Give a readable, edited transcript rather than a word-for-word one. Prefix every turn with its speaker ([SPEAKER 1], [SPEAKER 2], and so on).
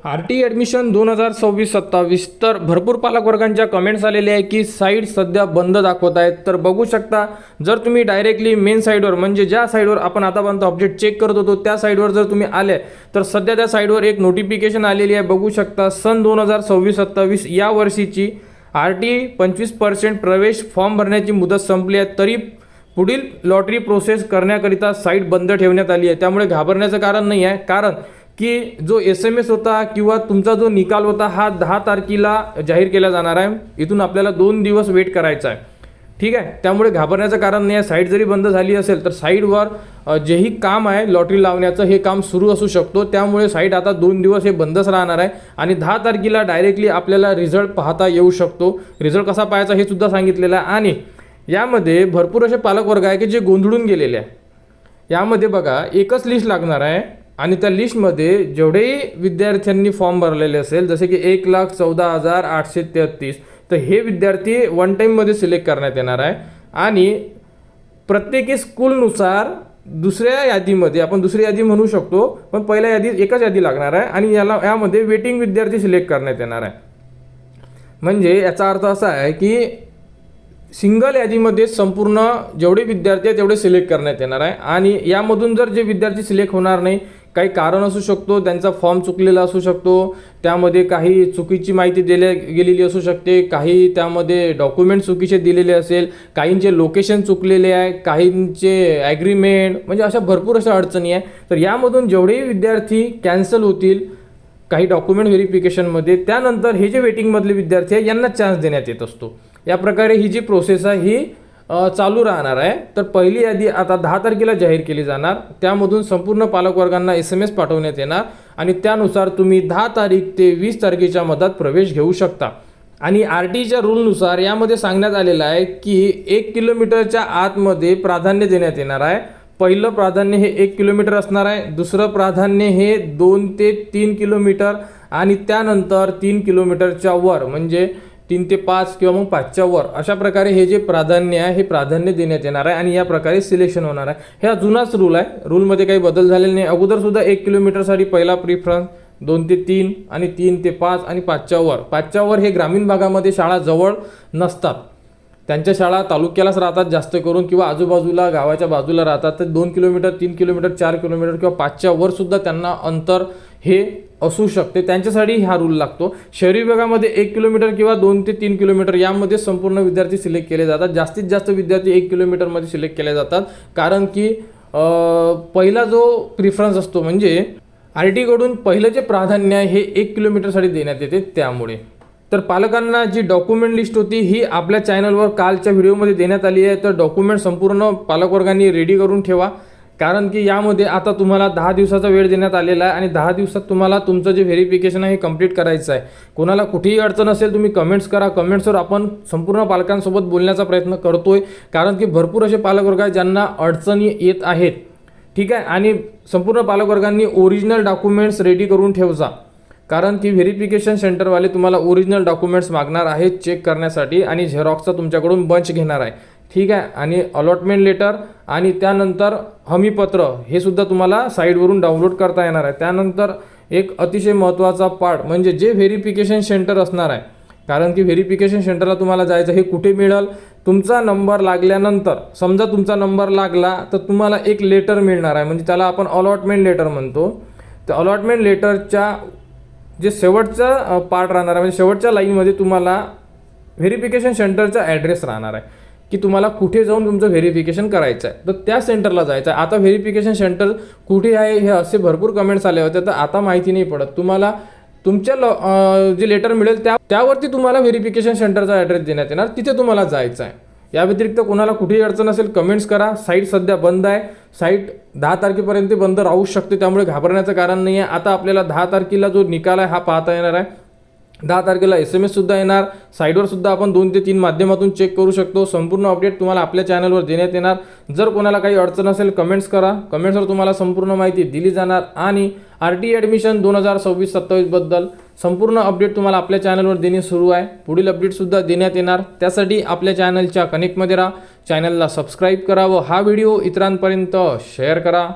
[SPEAKER 1] RT admission 2026-27 तर भरपूर पालकवर्गांच्या comments आलेल्या आहे की साईट सध्या बंद दाखवत आहेत. तर बघू शकता, जर तुम्ही डायरेक्टली मेन साईडवर म्हणजे ज्या साईडवर आपण आतापर्यंत अपडेट चेक करत होतो त्या साईडवर जर तुम्ही आले तर सध्या त्या साईडवर एक नोटिफिकेशन आलेली आहे. बघू शकता, सन 2026-27 या वर्षीची RT 25% प्रवेश फॉर्म भरण्याची मुदत संपली आहे, तरी पुढील लॉटरी प्रोसेस करण्याकरिता साईट बंद ठेवण्यात आली आहे. त्यामुळे घाबरण्याचं कारण नाही आहे, कारण की जो SMS होता किंवा तुमचा जो निकाल होता हा 10 तारखेला जाहीर केला जाणार आहे. इथून आपल्याला 2 दिवस वेट करायचा आहे. ठीक आहे, त्यामुळे घाबरण्याचं कारण नाही आहे. साईट जरी बंद झाली असेल तर साईटवर जेही काम आहे लॉटरी लावण्याचं हे काम सुरू असू शकतो. त्यामुळे साईट आता 2 दिवस हे बंदच राहणार आहे आणि 10 तारखेला डायरेक्टली आपल्याला रिझल्ट पाहता येऊ शकतो. रिझल्ट कसा पाहायचा हे सुद्धा सांगितलेलं आहे. आणि यामध्ये भरपूर असे पालकवर्ग आहे की जे गोंधळून गेलेले आहे. यामध्ये बघा, एकच लिस्ट लागणार आहे आणि त्या लिस्टमध्ये जेवढेही विद्यार्थ्यांनी फॉर्म भरलेले असेल, जसे की 1,14,833, तर हे विद्यार्थी वन टाईममध्ये सिलेक्ट करण्यात येणार आहे. आणि प्रत्येकी स्कूलनुसार दुसऱ्या यादीमध्ये, आपण दुसरी यादी म्हणू शकतो, पण पहिल्या यादीत एकच यादी लागणार आहे आणि यामध्ये वेटिंग विद्यार्थी सिलेक्ट करण्यात येणार आहे. म्हणजे याचा अर्थ असा आहे की सिंगल यादीमध्ये संपूर्ण जेवढे विद्यार्थी आहेत तेवढे सिलेक्ट करण्यात येणार आहे. आणि यामधून जर जे विद्यार्थी सिलेक्ट होणार नाही, काही कारण असू शकतो, त्यांचा फॉर्म चुकलेला असू शकतो, त्यामध्ये काही चुकीची माहिती गेलेली असू शकते, काही त्यामध्ये डॉक्युमेंट चुकीचे दिलेले असेल, काहींचे लोकेशन चुकलेले आहे, काहींचे ॲग्रीमेंट, म्हणजे अशा भरपूर अशा अडचणी आहे. तर यामधून जेवढेही विद्यार्थी कॅन्सल होतील काही डॉक्युमेंट व्हेरिफिकेशनमध्ये, त्यानंतर हे जे वेटिंगमधले विद्यार्थी आहे यांना चान्स देण्यात येत असतो. या प्रकारे ही जी प्रोसेस आहे ही चालू राहणार आहे. तर पहिली यादी आता 10 तारखेला जाहीर केली जाणार. त्यामधून संपूर्ण पालकवर्गांना SMS पाठवण्यात येणार आणि त्यानुसार तुम्ही 10 तारीख ते 20 तारखेच्या मधात प्रवेश घेऊ शकता. आणि RTच्या रूलनुसार यामध्ये सांगण्यात आलेलं आहे की 1 किलोमीटरच्या आतमध्ये प्राधान्य देण्यात येणार आहे. पहिलं प्राधान्य हे 1 किलोमीटर असणार आहे, दुसरं प्राधान्य हे 2 ते 3 किलोमीटर आणि त्यानंतर 3 किलोमीटरच्या वर, म्हणजे 3 ते 5 किंवा मग 5च्या वर, अशा प्रकारे हे जे प्राधान्य आहे हे प्राधान्य देण्यात येणार आहे आणि या प्रकारे सिलेक्शन होणार आहे. हा जुनाच रूल आहे, रूलमध्ये काही बदल झालेले नाही. अगोदरसुद्धा 1 किलोमीटरसाठी पहिला प्रिफरन्स, 2 ते 3 आणि 3 ते 5 आणि 5च्या वर. 5च्या वर हे ग्रामीण भागामध्ये शाळा जवळ नसतात, त्यांच्या शाळा तालुक्यालाच राहतात जास्त करून, किंवा आजूबाजूला गावाच्या बाजूला राहतात. तर 2 किलोमीटर, 3 किलोमीटर, 4 किलोमीटर किंवा 5च्या वर सुद्धा त्यांना अंतर हे असू शकते, त्यांच्यासाठी हा रूल लागतो. शहरी भागामध्ये 1 किलोमीटर किंवा 2 ते 3 किलोमीटर यामध्ये संपूर्ण विद्यार्थी सिलेक्ट केले जातात. जास्तीत जास्त विद्यार्थी 1 किलोमीटरमध्ये सिलेक्ट केले जातात, कारण की पहिला जो प्रिफरन्स असतो म्हणजे RTकडून पहिलं जे प्राधान्य आहे हे 1 किलोमीटरसाठी देण्यात येते. त्यामुळे तर पालकांना जी डॉक्युमेंट लिस्ट होती ही आपल्या चॅनलवर कालच्या व्हिडिओमध्ये देण्यात आली आहे. तर डॉक्युमेंट संपूर्ण पालकवर्गांनी रेडी करून ठेवा, कारण की यामध्ये आता तुम्हाला 10 दिवसाचा वेळ देण्यात आलेला आहे आणि 10 दिवसात तुम्हाला तुमचं जे व्हेरिफिकेशन आहे हे कंप्लीट करायचं आहे. कोणाला कुठेही अडचण असेल तुम्ही कमेंट्स करा. कमेंट्सवर आपण संपूर्ण पालकांसोबत बोलण्याचा प्रयत्न करतोय, कारण की भरपूर असे पालकवर्ग आहेत ज्यांना अडचणी येत आहेत. ठीक आहे, आणि संपूर्ण पालकवर्गांनी ओरिजिनल डॉक्युमेंट्स रेडी करून ठेवजा, कारण की व्हेरिफिकेशन सेंटरवाले तुम्हाला ओरिजिनल डॉक्युमेंट्स मागणार आहेत चेक करण्यासाठी आणि झेरॉक्सचा तुमच्याकडून बंच घेणार आहे. ठीक आहे, आणि अलॉटमेंट लेटर आणि त्यानंतर हमीपत्र हे सुद्धा तुम्हाला साईटवरून डाउनलोड करता येणार आहे. त्यानंतर एक अतिशय महत्त्वाचा पार्ट म्हणजे जे व्हेरिफिकेशन सेंटर असणार आहे, कारण की व्हेरिफिकेशन सेंटरला तुम्हाला जायचं, हे कुठे मिळेल? तुमचा नंबर लागल्यानंतर, समजा तुमचा नंबर लागला तर तुम्हाला एक लेटर मिळणार आहे, म्हणजे त्याला आपण अलॉटमेंट लेटर म्हणतो. तर अलॉटमेंट लेटरच्या जे शेवटचा पार्ट राहणार आहे, म्हणजे शेवटच्या लाईनमध्ये तुम्हाला व्हेरिफिकेशन सेंटरचा ॲड्रेस राहणार आहे की तुम्हाला कुठे जाऊन तुमचं व्हेरिफिकेशन करायचं आहे, तर त्या सेंटरला जायचं आहे. आता व्हेरिफिकेशन सेंटर कुठे आहे हे असे भरपूर कमेंट्स आले होते, तर आता माहिती नाही पडत. तुम्हाला तुमच्या जे लेटर मिळेल त्यावरती तुम्हाला व्हेरिफिकेशन सेंटरचा ॲड्रेस देण्यात येणार, तिथे तुम्हाला जायचं आहे. या व्यतिरिक्त कोणाला कुठेही अडचण असेल कमेंट्स करा. साईट सध्या बंद आहे, साईट 10 तारखेपर्यंत बंद राहू शकते, त्यामुळे घाबरण्याचं कारण नाही आहे. आता आपल्याला 10 तारखेला जो निकाल आहे हा पाहता येणार आहे. 10 तारखेला SMS सुद्धा येणार. साईटवर सुद्धा आपण 2 ते 3 माध्यमातून चेक करू शकतो. संपूर्ण अपडेट तुम्हाला आपल्या चॅनलवर देण्यात येणार. जर कोणाला काही अडचण असेल कमेंट्स करा, कमेंट्सवर तुम्हाला संपूर्ण माहिती दिली जाणार. आणि RT ॲडमिशन 2026-27 बद्दल संपूर्ण अपडेट तुम्हाला आपल्या चॅनलवर देणे सुरू आहे. पुढील अपडेटसुद्धा देण्यात येणार. त्यासाठी आपल्या चॅनलच्या कनेक्टमध्ये राहा, चॅनलला सबस्क्राईब करा व हा व्हिडिओ इतरांपर्यंत शेअर करा.